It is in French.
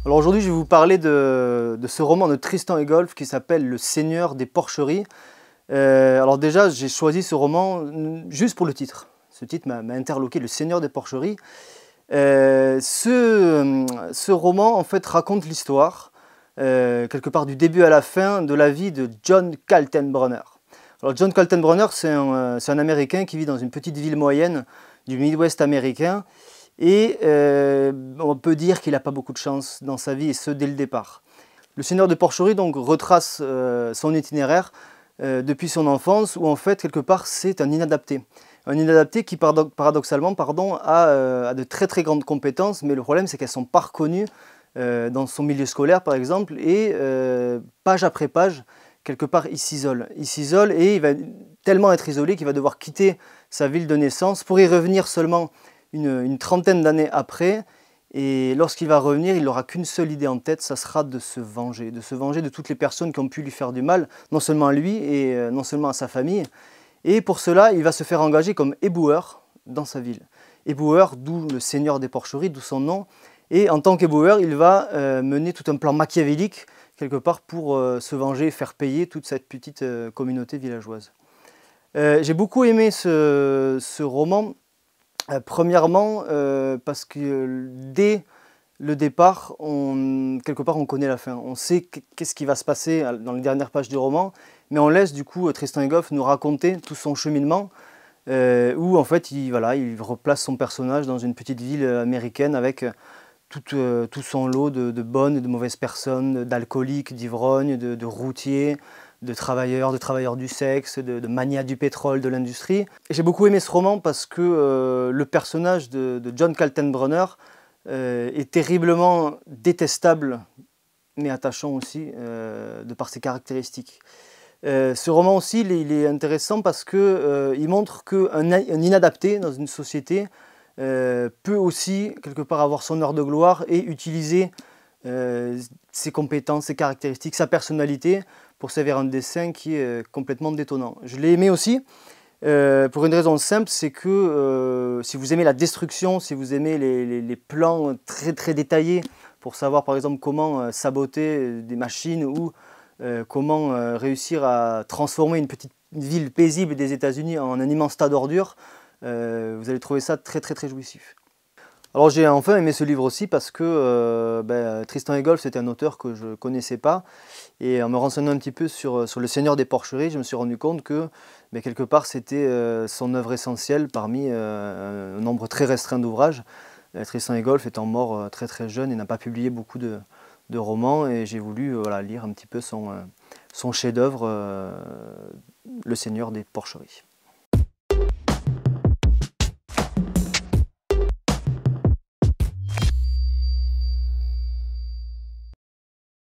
Alors aujourd'hui, je vais vous parler de ce roman de Tristan Egolf qui s'appelle Le Seigneur des Porcheries. Alors déjà, j'ai choisi ce roman juste pour le titre. Ce titre m'a interloqué, Le Seigneur des Porcheries. Ce roman, en fait, raconte l'histoire, quelque part du début à la fin, de la vie de John Kaltenbrunner. Alors John Kaltenbrunner, c'est un Américain qui vit dans une petite ville moyenne du Midwest américain. Et on peut dire qu'il n'a pas beaucoup de chance dans sa vie, et ce dès le départ. Le Seigneur de Porcheries donc retrace son itinéraire depuis son enfance, où en fait, quelque part, c'est un inadapté. Un inadapté qui, paradoxalement, a de très très grandes compétences, mais le problème, c'est qu'elles ne sont pas reconnues dans son milieu scolaire, par exemple, et page après page, quelque part, il s'isole. Il s'isole et il va tellement être isolé qu'il va devoir quitter sa ville de naissance pour y revenir seulement une trentaine d'années après, et lorsqu'il va revenir, il n'aura qu'une seule idée en tête, ça sera de se venger de toutes les personnes qui ont pu lui faire du mal, non seulement à lui et non seulement à sa famille. Et pour cela, il va se faire engager comme éboueur dans sa ville. Éboueur, d'où le Seigneur des Porcheries, d'où son nom. Et en tant qu'éboueur, il va mener tout un plan machiavélique, quelque part, pour se venger et faire payer toute cette petite communauté villageoise. J'ai beaucoup aimé ce roman. Premièrement, parce que dès le départ, quelque part on connaît la fin. On sait qu'est-ce qui va se passer dans les dernières pages du roman, mais on laisse du coup Tristan Egolf nous raconter tout son cheminement, où en fait il replace son personnage dans une petite ville américaine avec tout son lot de bonnes et de mauvaises personnes, d'alcooliques, d'ivrognes, de routiers, de travailleurs du sexe, de manias du pétrole, de l'industrie. J'ai beaucoup aimé ce roman parce que le personnage de John Kaltenbrunner est terriblement détestable, mais attachant aussi, de par ses caractéristiques. Ce roman aussi, il est intéressant parce qu'il montre qu'un inadapté dans une société peut aussi, quelque part, avoir son heure de gloire et utiliser ses compétences, ses caractéristiques, sa personnalité pour servir un dessin qui est complètement détonnant. Je l'ai aimé aussi pour une raison simple, c'est que si vous aimez la destruction, si vous aimez les plans très très détaillés pour savoir par exemple comment saboter des machines ou comment réussir à transformer une petite ville paisible des États-Unis en un immense tas d'ordures, vous allez trouver ça très très très jouissif. Alors j'ai enfin aimé ce livre aussi parce que Tristan Egolf, c'était un auteur que je ne connaissais pas, et en me renseignant un petit peu sur Le Seigneur des Porcheries, je me suis rendu compte que quelque part c'était son œuvre essentielle parmi un nombre très restreint d'ouvrages. Tristan Egolf étant mort très très jeune et n'a pas publié beaucoup de romans, et j'ai voulu lire un petit peu son chef-d'œuvre, Le Seigneur des Porcheries.